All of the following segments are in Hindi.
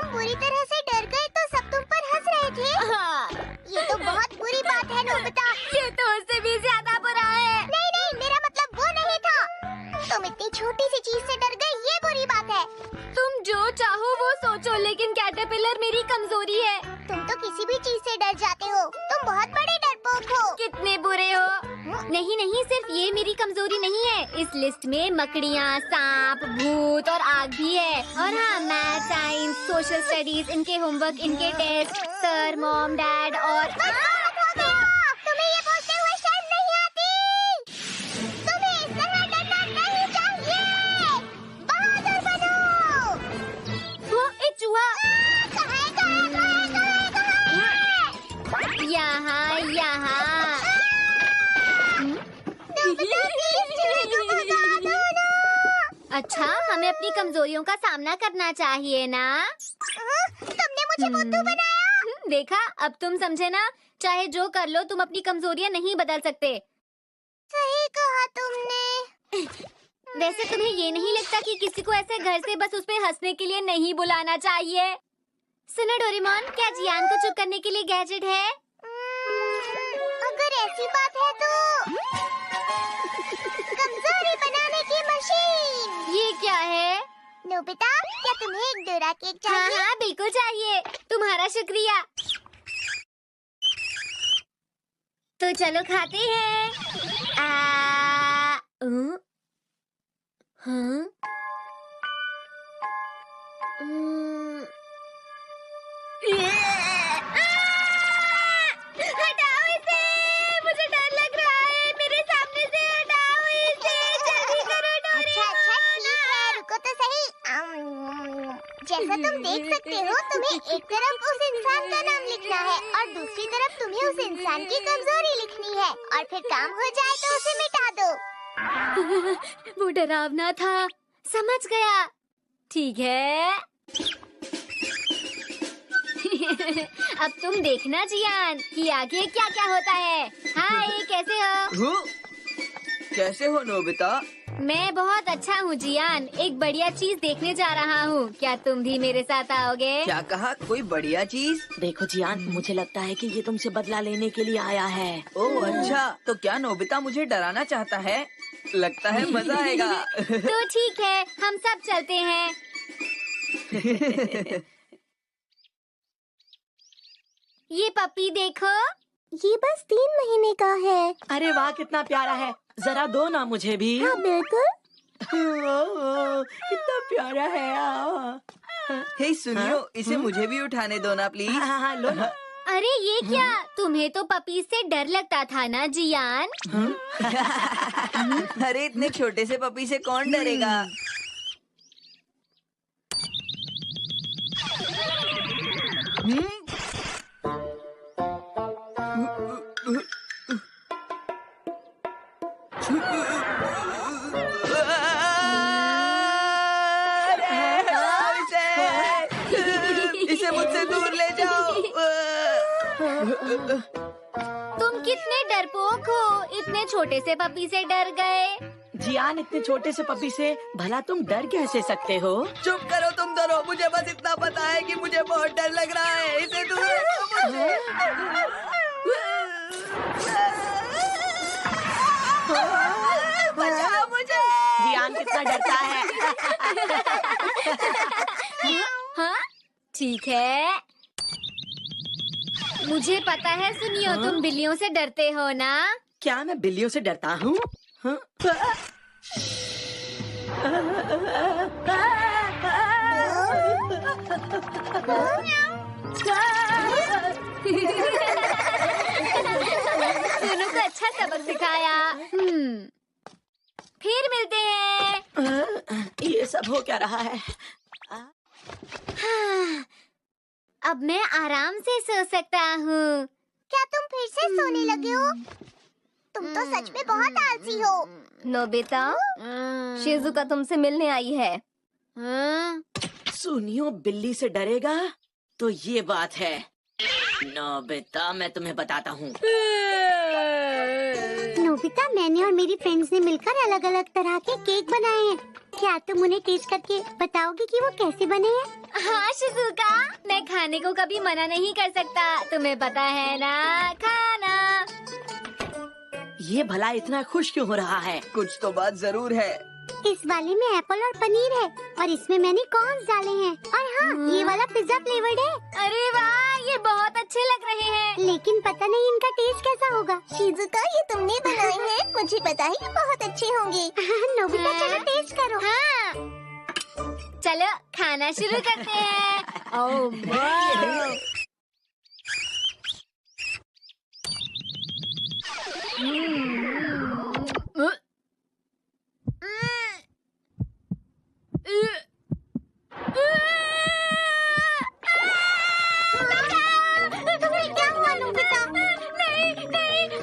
तुम बुरी तरह से डर गए तो सब तुम पर हंस रहे थे। हाँ। ये तो बहुत बुरी बात है नोबिता। ये तो उससे भी ज्यादा बुरा है। नहीं नहीं, मेरा मतलब वो नहीं था। तुम इतनी छोटी सी चीज से डर गए, ये बुरी बात है। तुम जो चाहो वो सोचो, लेकिन कैटरपिलर मेरी कमजोरी है। तुम तो किसी भी चीज से डर जाते हो। तुम बहुत बड़े डरपोक हो। कितने बुरे हो। नहीं नहीं, सिर्फ ये मेरी कमजोरी नहीं है। इस लिस्ट में मकड़ियाँ, सांप, भूत और आग भी है। और हाँ, मैथ, साइंस, सोशल स्टडीज, इनके होमवर्क, इनके टेस्ट, सर, मॉम, डैड और तुम्हें ये बोलते हुए शर्म नहीं आती? तुम्हें इस तरह डरना नहीं चाहिए। बहादुर बनो। वो एक चूहा। कहाँ यहाँ यहाँ। अच्छा, हमें अपनी कमजोरियों का सामना करना चाहिए ना। तुमने मुझे बुद्धू बनाया। देखा, अब तुम समझे ना। चाहे जो कर लो, तुम अपनी कमजोरियां नहीं बदल सकते। सही कहा तुमने। वैसे तुम्हें ये नहीं लगता कि किसी को ऐसे घर से बस उस पे हंसने के लिए नहीं बुलाना चाहिए? सुनो डोरेमोन, क्या जियान को चुप करने के लिए गैजेट है? अगर ऐसी बात है तो कमजोरी बनाने की मशीन। ये क्या है? नोबिता, क्या तुम्हें एक डोरा केक चाहिए? हाँ हाँ, बिल्कुल चाहिए। तुम्हारा शुक्रिया। तो चलो खाते हैं। हाँ? हटाओ इसे, मुझे डर लग रहा है। मेरे सामने से हटाओ इसे, जल्दी करो अच्छा डोरेमोन। ठीक है, रुको तो सही। जैसा तुम देख सकते हो, तुम्हें एक तरफ उस इंसान का नाम लिखना है और दूसरी तरफ तुम्हें उस इंसान की कमजोरी लिखनी है, और फिर काम हो जाए तो उसे मिटा दो। वो डरावना था। समझ गया। ठीक है। अब तुम देखना जियान कि आगे क्या क्या होता है। हाय, कैसे हो? कैसे हो नोबिता? मैं बहुत अच्छा हूँ जियान। एक बढ़िया चीज देखने जा रहा हूँ। क्या तुम भी मेरे साथ आओगे? क्या कहा? कोई बढ़िया चीज? देखो जियान, मुझे लगता है कि ये तुमसे बदला लेने के लिए आया है। ओह अच्छा, तो क्या नोबिता मुझे डराना चाहता है? लगता है मजा आएगा। तो ठीक है, हम सब चलते हैं। ये पपी देखो। ये बस 3 महीने का है। अरे वाह, कितना प्यारा है। जरा दो ना मुझे भी। हाँ बिल्कुल। कितना प्यारा है। हे सुनियो, इसे मुझे भी उठाने दो ना प्लीज। हाँ हाँ, लो ना। अरे ये क्या? तुम्हें तो पपी से डर लगता था ना जियान? अरे इतने छोटे से पपी से कौन डरेगा? इसे मुझसे दूर ले जाओ। तुम कितने डरपोक हो, इतने छोटे से पपी से डर गए। जियान, इतने छोटे से पपी से भला तुम डर कैसे सकते हो? चुप करो तुम दोनों। मुझे बस इतना पता है कि मुझे बहुत डर लग रहा है। इसे दूर रखो मुझे। बचाओ मुझे। जियान कितना डरता है। हाँ, ठीक है। मुझे पता है। सुनियो, तुम बिल्लियों से डरते हो ना? क्या मैं बिल्लियों से डरता हूँ? दोनों को अच्छा सबक सिखाया। फिर मिलते हैं। ये सब हो क्या रहा है? हाँ, अब मैं आराम से सो सकता हूँ। क्या तुम फिर से सोने लगे हो? तुम तो सच में बहुत आलसी हो। नोबिता, शिजुका तुमसे मिलने आई है। सुनियो, बिल्ली से डरेगा तो ये बात है। नोबिता, मैं तुम्हें बताता हूँ। नोबिता, मैंने और मेरी फ्रेंड्स ने मिलकर अलग अलग तरह के केक बनाए हैं। क्या तुम उन्हें टेस्ट करके बताओगे कि वो कैसे बने हैं? हाँ शिजुका, मैं खाने को कभी मना नहीं कर सकता, तुम्हें पता है ना, खाना। ये भला इतना खुश क्यों हो रहा है? कुछ तो बात जरूर है। इस वाले में एप्पल और पनीर है और इसमें मैंने कॉर्न्स डाले हैं। और हाँ, ये वाला पिज्जा फ्लेवर्ड है। अरे वाह, ये बहुत अच्छे लग रहे हैं। लेकिन पता नहीं इनका टेस्ट कैसा होगा। शिजुका, ये तुमने बनाए हैं, मुझे पता है ये बहुत अच्छे होंगे। नोबिता, चलो टेस्ट करो। हाँ, चलो खाना शुरू करते हैं। ओह वाह। तुम्हें क्या हुआ नोबिता? नहीं,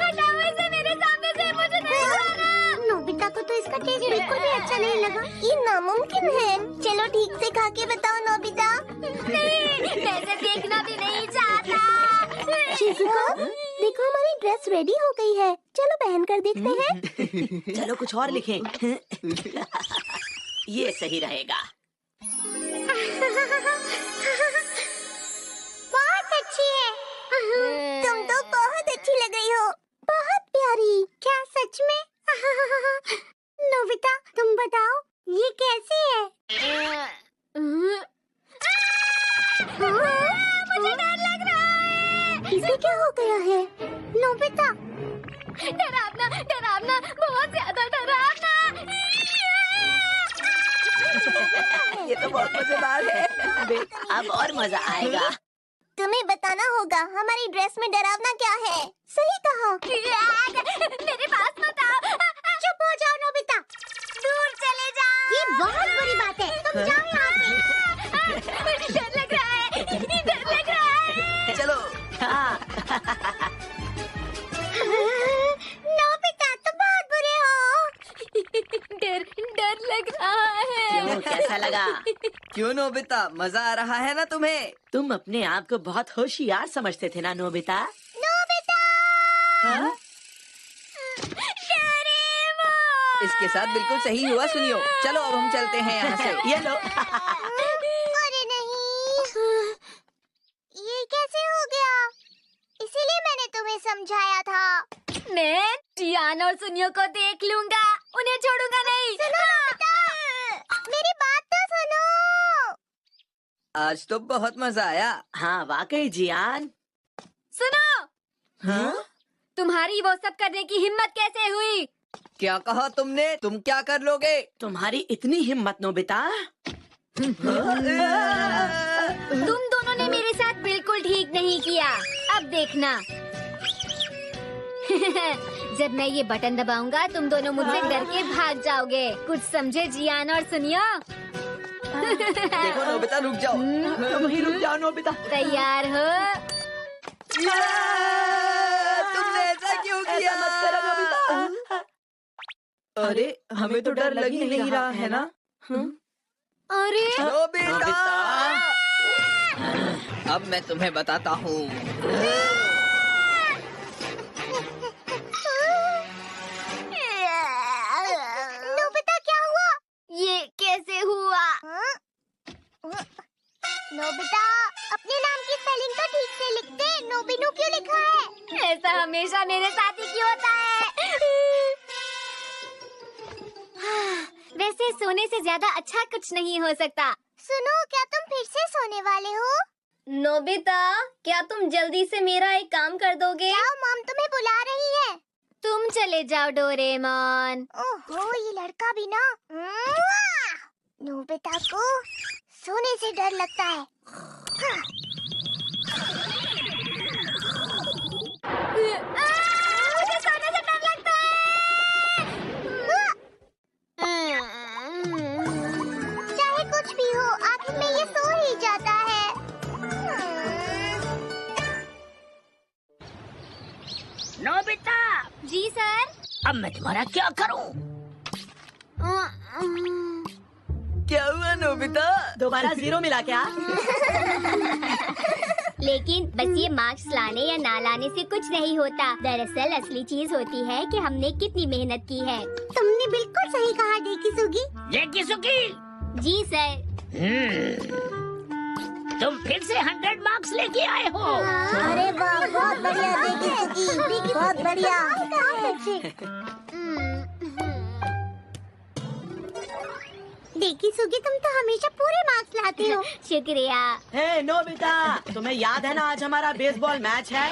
हटाओ इसे मेरे सामने से, मुझे नहीं खाना। नोबिता को तो इसका टेस्ट बिल्कुल भी अच्छा नहीं लगा। ये नामुमकिन है। चलो ठीक से खा के बताओ नोबिता। नहीं, मैं इसे देखना भी नहीं चाहता। शिजुका, देखो हमारी ड्रेस रेडी हो गई है। चलो पहन कर देखते हैं। चलो कुछ और लिखें। ये सही रहेगा। बहुत अच्छी है। तुम तो बहुत अच्छी लग रही हो। बहुत प्यारी। क्या सच में? नोबिता, तुम बताओ ये कैसी है? मुझे डर लग रहा है। इसे क्या हो गया है? नोबिता, डरावना, बहुत ज्यादा डरावना। ये तो बहुत मजेदार है। अब और मजा आएगा। तुम्हें बताना होगा हमारी ड्रेस में डरावना क्या है। सही कहा। मेरे पास मत आओ। चुप हो जाओ नोबिता। दूर चले जाओ। ये बहुत बड़ी बात है। तुम जाओ यहाँ से। डर लग रहा है। चलो। नोबिता, तुम बहुत बुरे हो। डर लग रहा है। क्यों, कैसा लगा? क्यों नोबिता, मजा आ रहा है ना तुम्हें? तुम अपने आप को बहुत होशियार समझते थे ना नोबिता? नोबिता! हाँ? इसके साथ बिल्कुल सही हुआ। सुनियो, चलो अब हम चलते हैं यहाँ से। ये लो। अरे नहीं, ये कैसे हो गया? इसीलिए मैंने तुम्हें समझाया था। मैं जियान और सुनियो को देख लूंगा, उन्हें छोड़ूंगा नहीं। सुनो नोबिता, मेरी बात तो सुनो। आज तो बहुत मजा आया। हाँ वाकई जियान। सुनो, हाँ? तुम्हारी वो सब करने की हिम्मत कैसे हुई? क्या कहा तुमने? तुम क्या कर लोगे? तुम्हारी इतनी हिम्मत नोबिता। तुम दोनों ने मेरे साथ बिल्कुल ठीक नहीं किया। अब देखना। जब मैं ये बटन दबाऊंगा, तुम दोनों मुझसे डर के भाग जाओगे। कुछ समझे जियान और सुनियो? देखो नोबिता, रुक जाओ। वहीं रुक जाओ नोबिता। तैयार हो? तुमने ऐसा क्यों किया? ऐसा मत करो नोबिता। अरे, हमें तो डर लग ही नहीं रहा है ना? अरे नोबिता! अब मैं तुम्हें बताता हूँ। नोबिता, क्या हुआ? ये कैसे हुआ? नोबिता, अपने नाम की स्पेलिंग तो ठीक से लिखते। नोबिनू क्यों लिखा है? ऐसा हमेशा मेरे साथ ही क्यों होता है? वैसे सोने से ज्यादा अच्छा कुछ नहीं हो सकता। सुनो, क्या तुम फिर से सोने वाले हो? नोबिता, क्या तुम जल्दी से मेरा एक काम कर दोगे? जाओ, मॉम तुम्हें बुला रही है। तुम चले जाओ डोरेमोन। ओहो, ये लड़का भी ना। नोबिता को सोने से डर लगता है। मुझे सोने से डर लगता है। चाहे कुछ भी हो, आखिर में ये सो ही जाता है। नोबिता, जी सर। अब मैं तुम्हारा क्या करूं? क्या हुआ नोबिता? दोबारा जीरो मिला क्या? लेकिन बस ये मार्क्स लाने या ना लाने से कुछ नहीं होता। दरअसल असली चीज होती है कि हमने कितनी मेहनत की है। तुमने बिल्कुल सही कहा डेकिसुगी। डेकिसुगी, जी सर। तुम फिर से 100 मार्क्स लेके आए हो। अरे वाह, बहुत बढ़िया डेकिसुगी, बहुत बढ़िया। डेकिसुगी, तुम तो हमेशा पूरे मार्क्स लाती हो। शुक्रिया। हे नोबिता, तुम्हें याद है ना आज हमारा बेसबॉल मैच है?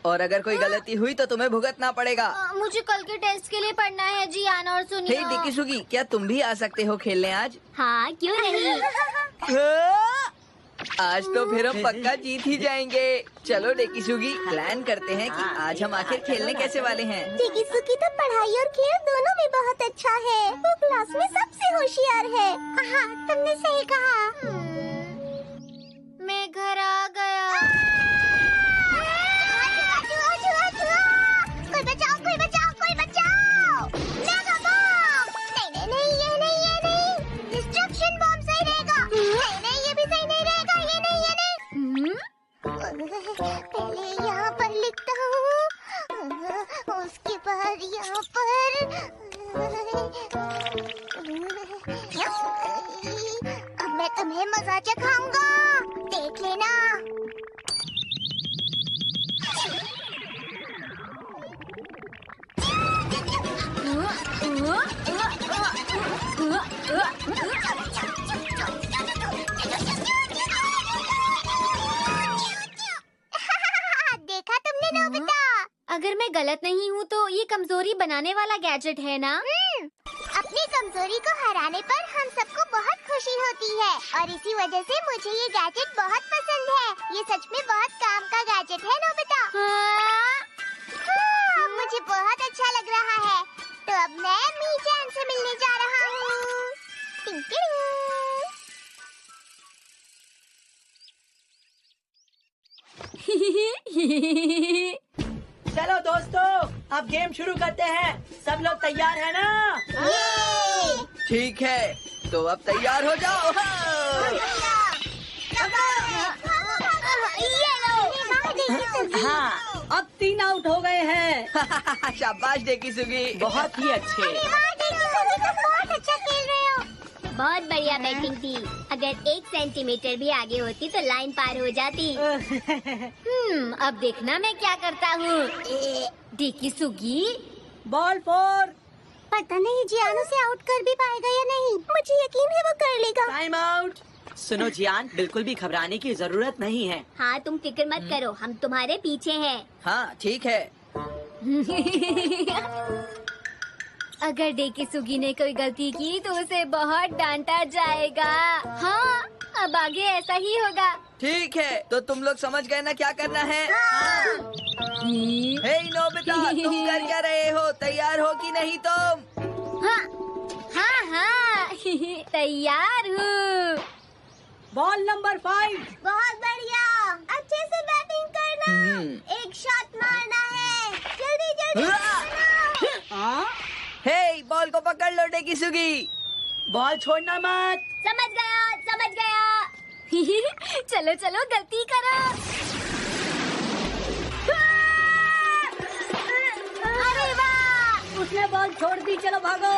और अगर कोई गलती हुई तो तुम्हें भुगतना पड़ेगा। मुझे कल के टेस्ट के लिए पढ़ना है जियान और हे सुनिए। डिकीसुगी, क्या तुम भी आ सकते हो खेलने आज? हाँ, क्यों नहीं। आज तो फिर हम पक्का जीत ही जाएंगे। चलो डेकिसुगी, प्लान करते हैं कि आज हम आखिर खेलने कैसे वाले हैं। डेकिसुगी तो पढ़ाई और खेल दोनों में बहुत अच्छा है। वो क्लास में सबसे होशियार है। हाँ, तुमने सही कहा। मैं घर आ गया। कोई बचाओ, कोई बचाओ, कोई बचाओ। Mega bomb. नहीं नहीं नहीं, ये नहीं, ये नहीं। डिस्ट्रक्शन बॉम्ब सही रहेगा। नहीं नहीं, ये भी सही नहीं रहेगा। ये नहीं, ये नहीं। पहले यहाँ पर लिखता हूँ, उसके बाद यहाँ पर। अब मैं तुम्हें मजा चखाऊंगा, देख लेना। देखा तुमने नोबिता? अगर मैं गलत नहीं हूँ तो ये कमजोरी बनाने वाला गैजेट है ना? अपनी कमजोरी को हराने पर हम सबको बहुत खुशी होती है और इसी वजह से मुझे ये गैजेट बहुत पसंद है। ये सच में बहुत काम का गैजेट है नोबिता। हाँ? हाँ, मुझे बहुत अच्छा लग रहा है। तो अब मैं मी-चैन से मिलने जा रहा हूँ। टिंग टिंग। चलो दोस्तों, अब गेम शुरू करते हैं। सब लोग तैयार है ना? ठीक है, तो अब तैयार हो जाओ। हाँ, अब 3 आउट हो गए हैं। शाबाश डेकिसुगी, बहुत ही अच्छे। बहुत अच्छा खेल रहे हो। बहुत बढ़िया बैटिंग थी। अगर 1 सेंटीमीटर भी आगे होती तो लाइन पार हो जाती। अब देखना मैं क्या करता हूँ। Dekisugi, ball 4। पता नहीं जियान उसे आउट कर भी पाएगा या नहीं। मुझे यकीन है वो कर लेगा। Time out. सुनो जियान, बिल्कुल भी घबराने की जरूरत नहीं है। हाँ, तुम फिक्र मत करो, हम तुम्हारे पीछे हैं। हाँ ठीक है। अगर डेकिसुगी ने कोई गलती की तो उसे बहुत डांटा जाएगा। हाँ, अब आगे ऐसा ही होगा। ठीक है, तो तुम लोग समझ गए ना क्या करना है? हे नोबिता, तुम कर क्या रहे हो? तैयार हो कि नहीं तुम? हाँ हाँ हाँ, तैयार हूँ। Ball number 5। बहुत बढ़िया, अच्छे से बैटिंग करना। एक शॉट मारना है। जल्दी जल्दी। हे, बॉल को पकड़ लो डेकिसुगी। बॉल छोड़ना मत। समझ गया, समझ गया। चलो चलो, गलती करो। अरे वाह, उसने बॉल छोड़ दी। चलो भागो।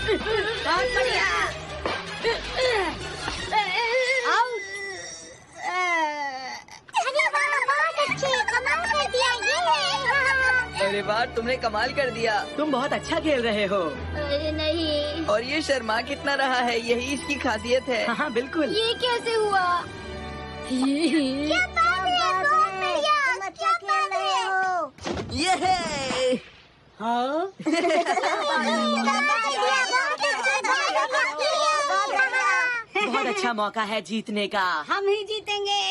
बहुत बढ़िया। आउट। अरे वाह, बहुत अच्छे, कमाल कर दिया। ये है। अरे वाह, तुमने कमाल कर दिया। तुम बहुत अच्छा खेल रहे हो। अरे नहीं, और ये शर्मा कितना रहा है, यही इसकी खासियत है। हाँ बिल्कुल। ये कैसे हुआ? क्या बात है, बहुत बढ़िया। क्या खेल रहे हो? ये है। हाँ। बहुत अच्छा मौका है जीतने का। हम ही जीतेंगे।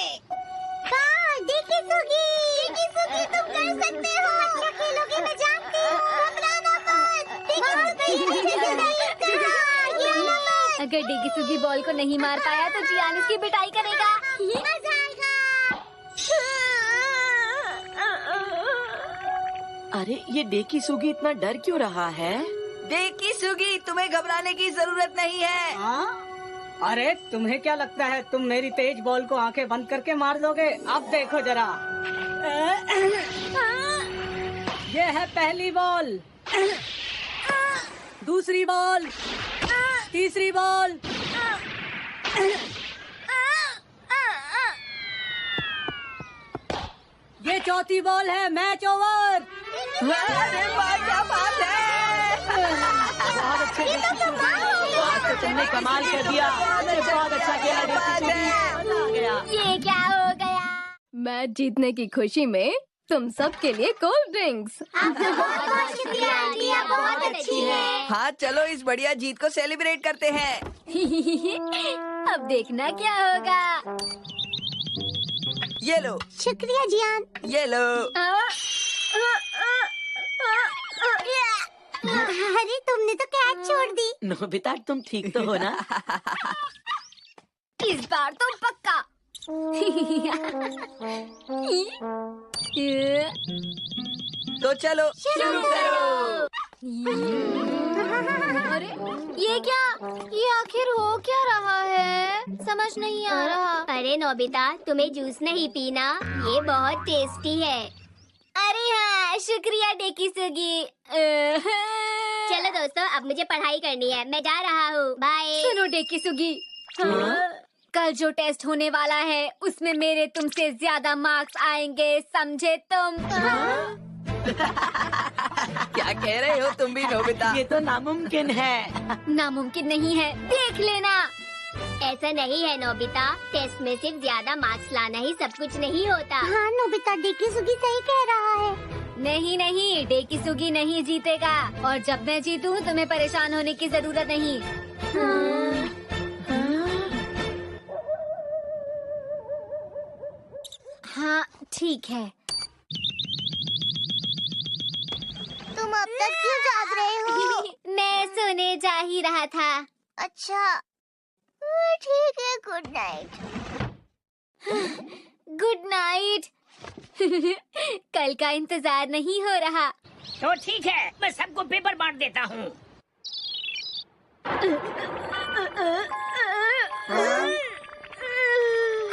हाँ, डेकिसुगी, तुम कर सकते हो। अच्छा खेलोगे, मैं जानती हूँ। घबराना मत। अगर डेकिसुगी बॉल को नहीं मार पाया तो जियान इसकी पिटाई करेगा। मजा आएगा। अरे ये डेकिसुगी इतना डर क्यों रहा है? डेकिसुगी, तुम्हें घबराने की जरूरत नहीं है। अरे तुम्हें क्या लगता है तुम मेरी तेज बॉल को आंखें बंद करके मार दोगे? अब देखो जरा। ये है पहली बॉल, दूसरी बॉल, तीसरी बॉल। ये चौथी बॉल है। Match over. अरे वाह, क्या बात है। बहुत अच्छे आज तो तुमने कमाल कर दिया। बहुत अच्छा खेला डेकी सुगी। मजा आ गया। ये क्या हो गया? मैच जीतने की खुशी में तुम सब के लिए कोल्ड ड्रिंक्स। बहुत शुक्रिया आंटिया, बहुत अच्छी है। हाँ चलो इस बढ़िया जीत को सेलिब्रेट करते हैं। अब देखना क्या होगा। ये लो, शुक्रिया जियान। ये लो। अरे तुमने तो कैच छोड़ दी। नोबिता तुम ठीक तो हो ना? इस बार तो पक्का। तो चलो शुरू करो। अरे ये क्या? ये आखिर हो क्या रहा है? समझ नहीं आ रहा। अरे नोबिता, तुम्हें जूस नहीं पीना? ये बहुत टेस्टी है। अरे हाँ, शुक्रिया डेकी सुगी। चलो दोस्तों, अब मुझे पढ़ाई करनी है। मैं जा रहा हूँ। बाय। सुनो डेकी सुगी, कल जो टेस्ट होने वाला है उसमें मेरे तुमसे ज्यादा मार्क्स आएंगे, समझे तुम? क्या कह रहे हो तुम भी नोबिता? ये तो नामुमकिन है। नामुमकिन नहीं है, देख लेना। ऐसा नहीं है नोबिता, टेस्ट में सिर्फ ज्यादा मार्क्स लाना ही सब कुछ नहीं होता। हाँ नोबिता, डेकी सुगी सही कह रहा है। नहीं नहीं, डेकी सुगी नहीं जीतेगा, और जब मैं जीतूं तुम्हें परेशान होने की जरूरत नहीं। हाँ ठीक है। तुम अब तक क्यों जाग रहे हो? मैं सोने जा ही रहा था। अच्छा ठीक है, गुड नाइट। Good night. कल का इंतजार नहीं हो रहा। तो ठीक है, मैं सबको पेपर बांट देता हूँ।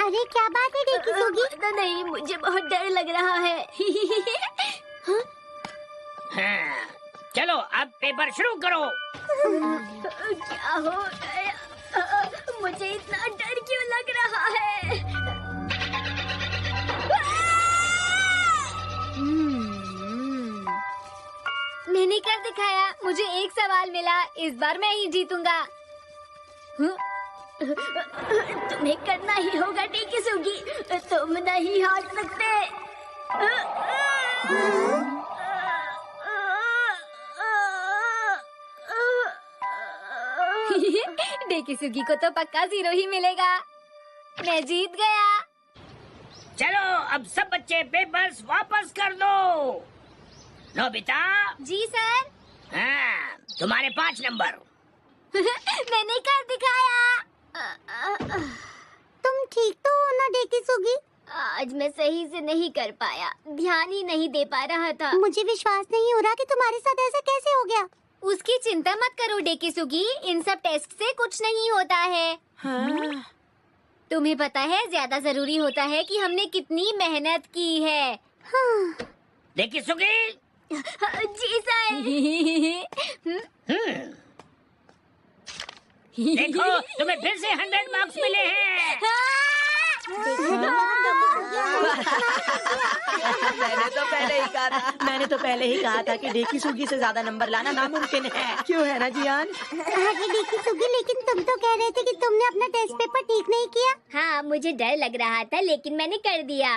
अरे क्या बात है डेकी सुगी? पता नहीं, मुझे बहुत डर लग रहा है। हाँ, चलो अब पेपर शुरू करो। क्या हो गया? मुझे इतना डर क्यों लग रहा है? मैंने कर दिखाया। मुझे एक सवाल मिला, इस बार मैं ही जीतूंगा। तुम्हें करना ही होगा डेकी सुगी, तुम नहीं हार सकते। डेकी सुगी को तो पक्का 0 ही मिलेगा। मैं जीत गया। चलो अब सब बच्चे पेपर्स वापस कर दो। नोबिता। जी सर। हाँ, तुम्हारे 5 नंबर। मैंने कर दिखाया। तुम ठीक तो हो ना डेकी सुगी? आज मैं सही से नहीं कर पाया, ध्यान ही नहीं दे पा रहा था। मुझे विश्वास नहीं हो रहा कि तुम्हारे साथ ऐसा कैसे हो गया। उसकी चिंता मत करो डेकी सुगी, इन सब टेस्ट से कुछ नहीं होता है। हाँ। तुम्हें पता है ज्यादा जरूरी होता है कि हमने कितनी मेहनत की है। देखी सुगी। जी सर। देखो, तुम्हें फिर से 100 मार्क्स मिले हैं। मैंने तो पहले ही कहा था कि डेकी सुगी से ज्यादा नंबर लाना नामुमकिन है। क्यों है ना जियान? अरे डेकी सुगी, लेकिन तुम तो कह रहे थे कि तुमने अपना टेस्ट पेपर ठीक नहीं किया। हाँ, मुझे डर लग रहा था लेकिन मैंने कर दिया।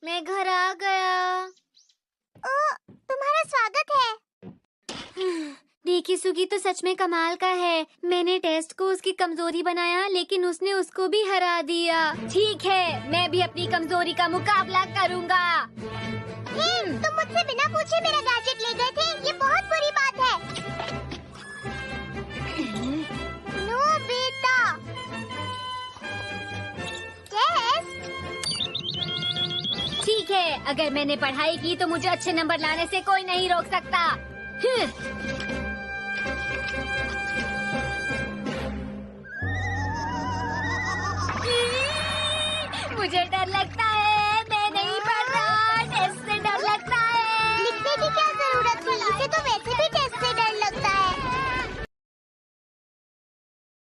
मैं घर आ गया। तुम्हारा स्वागत है। डेकी सुगी तो सच में कमाल का है। मैंने टेस्ट को उसकी कमजोरी बनाया लेकिन उसने उसको भी हरा दिया। ठीक है, मैं भी अपनी कमजोरी का मुकाबला करूँगा। तुम मुझसे बिना पूछे मेरा गैजेट ले गए थे, ये बहुत बुरी बात है। Nobita, test. ठीक है, अगर मैंने पढ़ाई की तो मुझे अच्छे नंबर लाने से कोई नहीं रोक सकता।